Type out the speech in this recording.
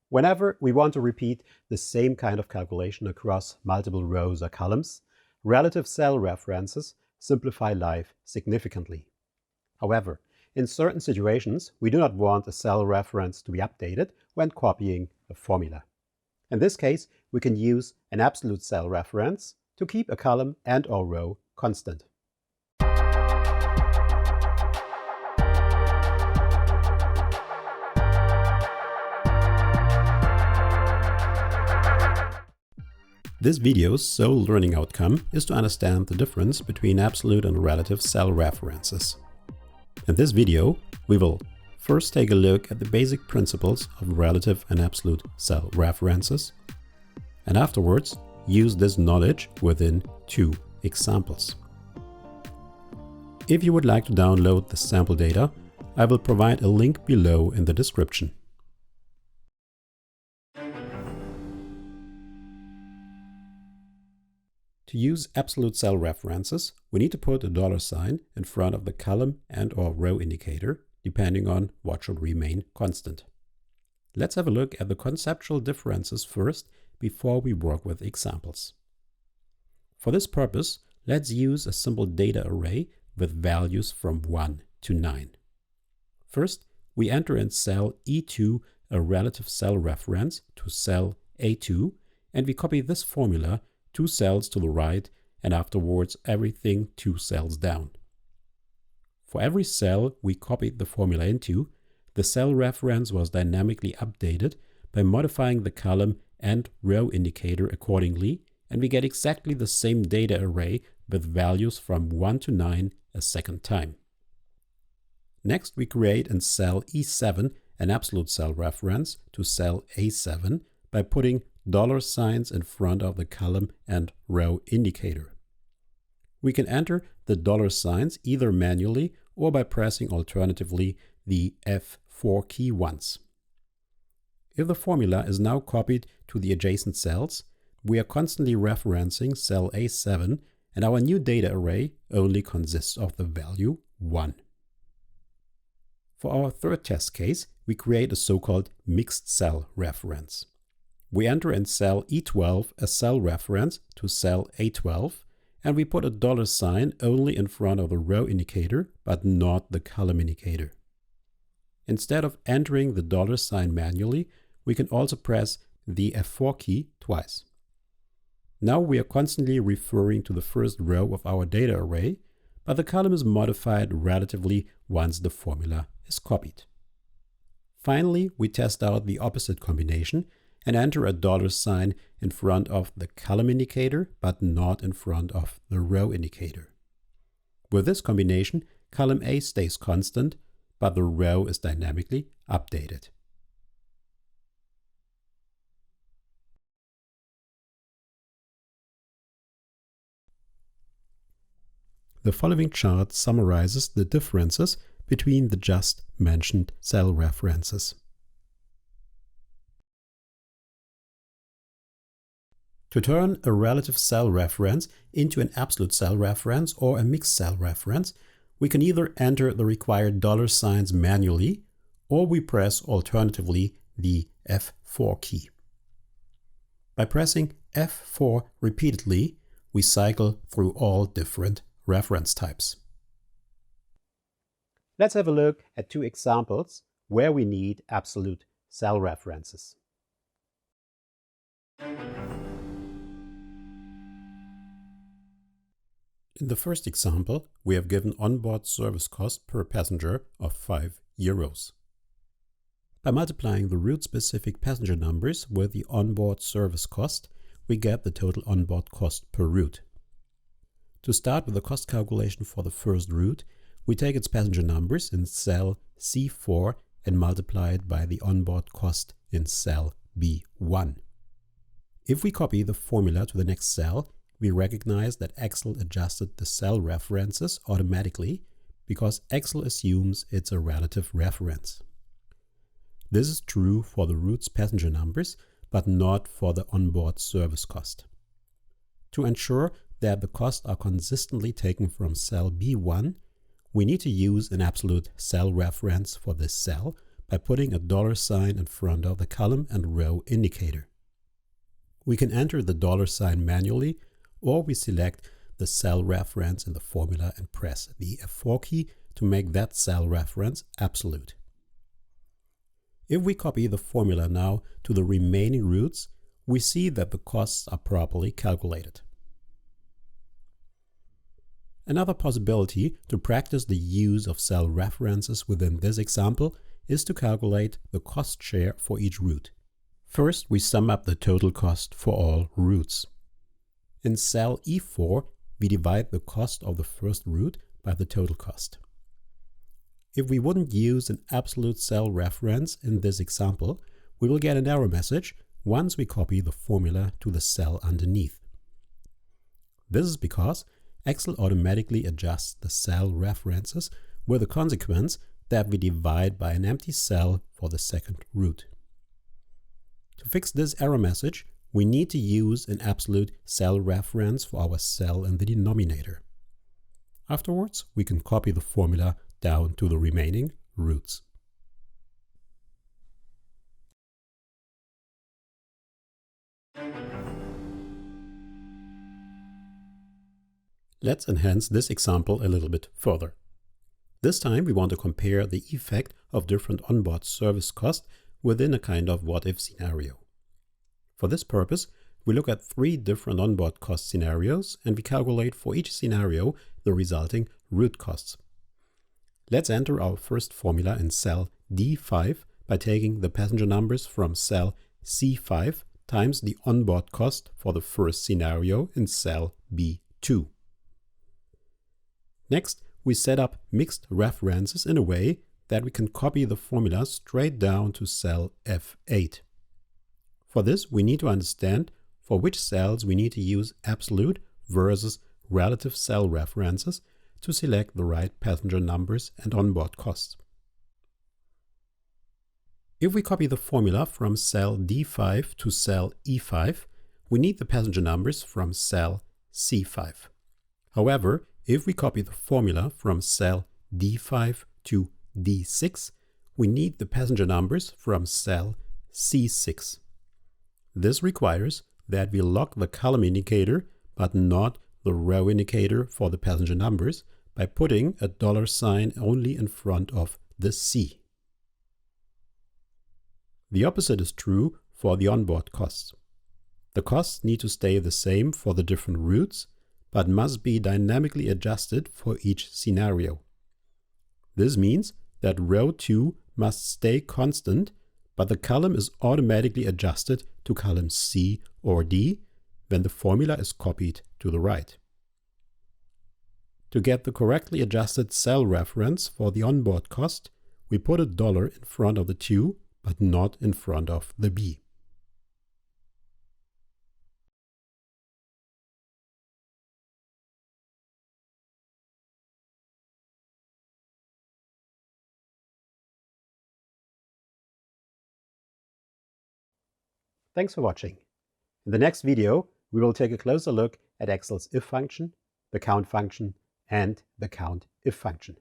Whenever we want to repeat the same kind of calculation across multiple rows or columns, relative cell references simplify life significantly. However, in certain situations, we do not want a cell reference to be updated when copying a formula. In this case, we can use an absolute cell reference to keep a column and/or row constant. This video's sole learning outcome is to understand the difference between absolute and relative cell references. In this video, we will first take a look at the basic principles of relative and absolute cell references, and afterwards use this knowledge within two examples. If you would like to download the sample data, I will provide a link below in the description. To use absolute cell references, we need to put a $sign in front of the column and/or row indicator, depending on what should remain constant. Let's have a look at the conceptual differences first before we work with examples. For this purpose, let's use a simple data array with values from 1 to 9. First, we enter in cell E2 a relative cell reference to cell A2, and we copy this formula 2 cells to the right, and afterwards everything 2 cells down. For every cell we copied the formula into, the cell reference was dynamically updated by modifying the column and row indicator accordingly, and we get exactly the same data array with values from 1 to 9 a second time. Next, we create in cell E7 an absolute cell reference to cell A7 by putting $signs in front of the column and row indicator. We can enter the $signs either manually or by pressing alternatively the F4 key once. If the formula is now copied to the adjacent cells, we are constantly referencing cell A7, and our new data array only consists of the value 1. For our third test case, we create a so-called mixed cell reference. We enter in cell E12 a cell reference to cell A12, and we put a $sign only in front of the row indicator, but not the column indicator. Instead of entering the $sign manually, we can also press the F4 key twice. Now we are constantly referring to the first row of our data array, but the column is modified relatively once the formula is copied. Finally, we test out the opposite combination and enter a $sign in front of the column indicator, but not in front of the row indicator. With this combination, column A stays constant, but the row is dynamically updated. The following chart summarizes the differences between the just mentioned cell references. To turn a relative cell reference into an absolute cell reference or a mixed cell reference, we can either enter the required $signs manually, or we press alternatively the F4 key. By pressing F4 repeatedly, we cycle through all different reference types. Let's have a look at two examples where we need absolute cell references. In the first example, we have given onboard service cost per passenger of €5. By multiplying the route-specific passenger numbers with the onboard service cost, we get the total onboard cost per route. To start with the cost calculation for the first route, we take its passenger numbers in cell C4 and multiply it by the onboard cost in cell B1. If we copy the formula to the next cell, we recognize that Excel adjusted the cell references automatically because Excel assumes it's a relative reference. This is true for the route's passenger numbers, but not for the onboard service cost. To ensure that the costs are consistently taken from cell B1, we need to use an absolute cell reference for this cell by putting a $sign in front of the column and row indicator. We can enter the $sign manually, or we select the cell reference in the formula and press the F4 key to make that cell reference absolute. If we copy the formula now to the remaining routes, we see that the costs are properly calculated. Another possibility to practice the use of cell references within this example is to calculate the cost share for each route. First, we sum up the total cost for all routes. In cell E4, we divide the cost of the first route by the total cost. If we wouldn't use an absolute cell reference in this example, we will get an error message once we copy the formula to the cell underneath. This is because Excel automatically adjusts the cell references with the consequence that we divide by an empty cell for the second route. To fix this error message, we need to use an absolute cell reference for our cell in the denominator. Afterwards, we can copy the formula down to the remaining routes. Let's enhance this example a little bit further. This time we want to compare the effect of different onboard service costs within a kind of what-if scenario. For this purpose, we look at 3 different onboard cost scenarios and we calculate for each scenario the resulting route costs. Let's enter our first formula in cell D5 by taking the passenger numbers from cell C5 times the onboard cost for the first scenario in cell B2. Next, we set up mixed references in a way that we can copy the formula straight down to cell F8. For this, we need to understand for which cells we need to use absolute versus relative cell references to select the right passenger numbers and onboard costs. If we copy the formula from cell D5 to cell E5, we need the passenger numbers from cell C5. However, if we copy the formula from cell D5 to D6, we need the passenger numbers from cell C6. This requires that we lock the column indicator but not the row indicator for the passenger numbers by putting a $sign only in front of the C. The opposite is true for the onboard costs. The costs need to stay the same for the different routes, but must be dynamically adjusted for each scenario. This means that row 2 must stay constant, but the column is automatically adjusted to column C or D when the formula is copied to the right. To get the correctly adjusted cell reference for the onboard cost, we put a $, in front of the 2, but not in front of the B. Thanks for watching. In the next video, we will take a closer look at Excel's if function, the count function, and the count if function.